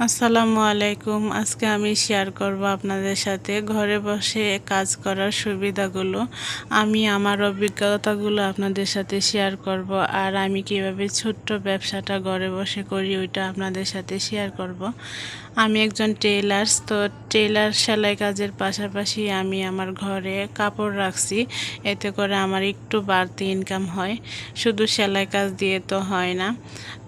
আসসালামু আলাইকুম। আজকে আমি শেয়ার করব আপনাদের সাথে ঘরে বসে কাজ করার সুবিধাগুলো। আমি আমার অভিজ্ঞতাগুলো আপনাদের সাথে শেয়ার করব, আর আমি কিভাবে ছোট্ট ব্যবসাটা ঘরে বসে করি ওইটা আপনাদের সাথে শেয়ার করব। আমি একজন টেইলার্স, তো টেইলার সেলাই কাজের পাশাপাশি আমি আমার ঘরে কাপড় রাখছি। এতে করে আমার একটু বাড়তি ইনকাম হয়, শুধু সেলাই কাজ দিয়ে তো হয় না।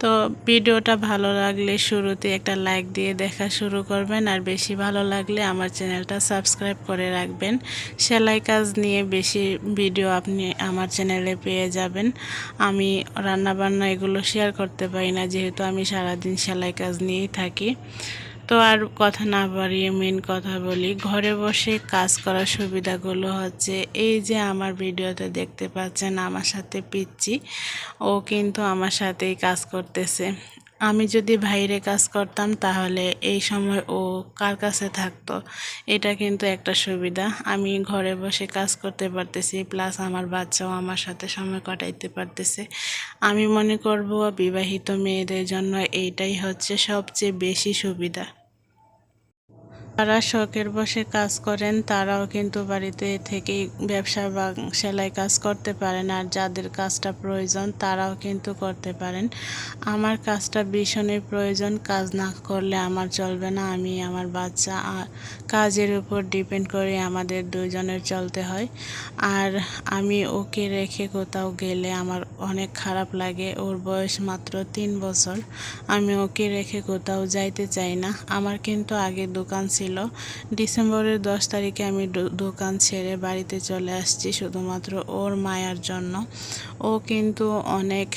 তো ভিডিওটা ভালো লাগলে শুরুতে একটা লাইক দিয়ে দেখা শুরু করবেন, আর বেশি ভালো লাগলে আমার চ্যানেলটা সাবস্ক্রাইব করে রাখবেন। সেলাই কাজ নিয়ে বেশি ভিডিও আপনি আমার চ্যানেলে পেয়ে যাবেন। আমি রান্নাবান্না এগুলো শেয়ার করতে পারি না, যেহেতু আমি সারাদিন সেলাই কাজ নিয়েই থাকি। তো আর কথা না বাড়িয়ে মেন কথা বলি, ঘরে বসে কাজ করার সুবিধাগুলো হচ্ছে এই যে আমার ভিডিওতে দেখতে পাচ্ছেন আমার সাথে পিচ্চি, ও কিন্তু আমার সাথেই কাজ করতেছে। আমি যদি বাইরে কাজ করতাম তাহলে এই সময় ও কার কাছে থাকতো। এটা কিন্তু একটা সুবিধা, আমি ঘরে বসে কাজ করতে পারতেছি, প্লাস আমার বাচ্চাও আমার সাথে সময় কাটাইতে পারতেছে। আমি মনে করব বিবাহিত মেয়েদের জন্য এইটাই হচ্ছে সবচেয়ে বেশি সুবিধা। যারা শখের বসে কাজ করেন তারাও কিন্তু বাড়িতে থেকেই ব্যবসা বা সেলাই কাজ করতে পারেন, আর যাদের কাজটা প্রয়োজন তারাও কিন্তু করতে পারেন। আমার কাজটা ভীষণই প্রয়োজন, কাজ না করলে আমার চলবে না। আমি আমার বাচ্চা কাজের উপর ডিপেন্ড করে আমাদের দুজনের চলতে হয়। আর আমি ওকে রেখে কোথাও গেলে আমার অনেক খারাপ লাগে। ওর বয়স মাত্র 3 বছর, আমি ওকে রেখে কোথাও যাইতে চাই না। আমার কিন্তু আগে দোকান ছিল, ডিসেম্বরের 10 তারিখে আমি দোকান ছেড়ে বাড়িতে চলে আসছি শুধুমাত্র ওর মায়ার জন্য। ও কিন্তু অনেক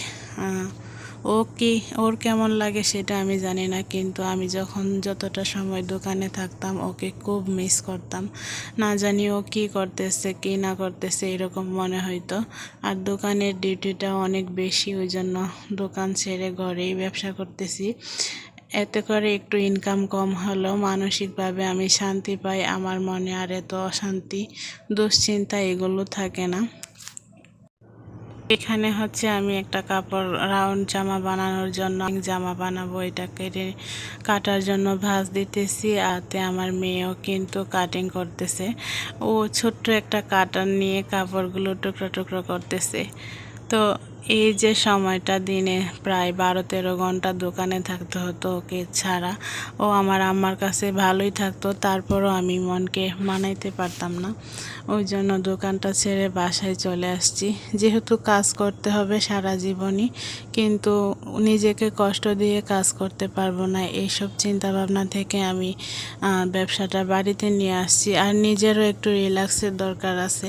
ওর কেমন লাগে সেটা আমি জানি না, কিন্তু আমি যতটা সময় দোকানে থাকতাম ওকে খুব মিস করতাম। না জানি ও কী করতেছে কী না করতেছে এরকম মনে হইতো। আর দোকানের ডিউটিটা অনেক বেশি, ওই জন্য দোকান ছেড়ে ঘরেই ব্যবসা করতেছি। এতে করে একটু ইনকাম কম হলেও মানসিকভাবে আমি শান্তি পাই, আমার মনে আর এত অশান্তি দুশ্চিন্তা এগুলো থাকে না। এখানে হচ্ছে আমি একটা কাপড় রাউন্ড জামা বানানোর জন্য জামা বানাবো, এটা কেটে কাটার জন্য ভাঁজ দিতেছি। আতে আমার মেয়েও কিন্তু কাটিং করতেছে, ও ছোট্ট একটা কাটার নিয়ে কাপড়গুলো টুকরো টুকরো করতেছে। তো এই যে সময়টা দিনে প্রায় 12-13 ঘন্টা দোকানে থাকতে হতো ওকে ছাড়া। ও আমার আম্মার কাছে ভালোই থাকতো, তারপরও আমি মনকে মানাইতে পারতাম না, ওই জন্য দোকানটা ছেড়ে বাসায় চলে আসছি। যেহেতু কাজ করতে হবে সারা জীবনই, কিন্তু নিজেকে কষ্ট দিয়ে কাজ করতে পারবো না, এইসব চিন্তা ভাবনা থেকে আমি ব্যবসাটা বাড়িতে নিয়ে আসছি। আর নিজেরও একটু রিল্যাক্সের দরকার আছে,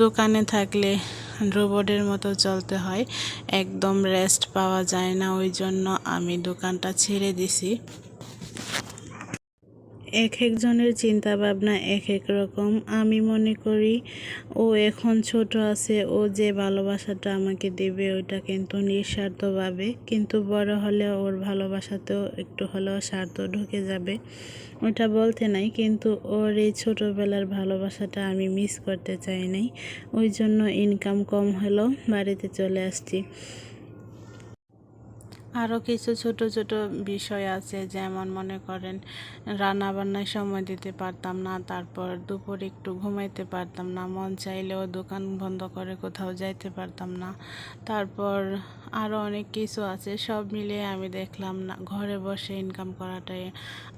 দোকানে থাকলে রোবটের মতো চলতে হয়, একদম রেস্ট পাওয়া যায় না, ওই জন্য আমি দোকানটা ছেড়ে দিছি। এক একজনের চিন্তা ভাবনা এক এক রকম। আমি মনে করি ও এখন ছোট আছে, ও যে ভালোবাসাটা আমাকে দেবে ওইটা কিন্তু নিঃস্বার্থভাবে, কিন্তু বড় হলে ওর ভালোবাসাতেও একটু হলেও স্বার্থ ঢুকে যাবে, ওইটা বলতে নাই, কিন্তু ওর এই ছোটোবেলার ভালোবাসাটা আমি মিস করতে চাই নাই, ওই জন্য ইনকাম কম হলেও বাড়িতে চলে আসছি। আরও কিছু ছোট ছোট বিষয় আছে, যেমন মনে করেন রান্না বান্নায় সময় দিতে পারতাম না, তারপর দুপুরে একটু ঘুমাইতে পারতাম না, মন চাইলেও দোকান বন্ধ করে কোথাও যাইতে পারতাম না। তারপর আরও অনেক কিছু আছে, সব মিলিয়ে আমি দেখলাম না ঘরে বসে ইনকাম করাটাই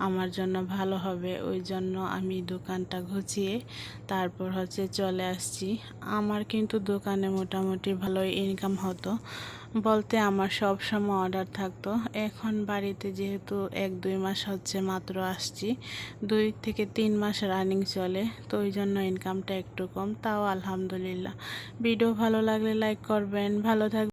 আমার জন্য ভালো হবে, ওই জন্য আমি দোকানটা গুছিয়ে তারপর হচ্ছে চলে আসছি। আমার কিন্তু দোকানে মোটামুটি ভালোই ইনকাম হতো, বলতে আমার সব সময় অর্ডার থাকতো। এখন বাড়িতে যেহেতু 1-2 মাস হচ্ছে মাত্র আসছি, 2 থেকে 3 মাস রানিং চলে, তো ওই জন্য ইনকামটা একটু কম, তাও আলহামদুলিল্লাহ। ভিডিও ভালো লাগলে লাইক করবেন, ভালো থাকবেন।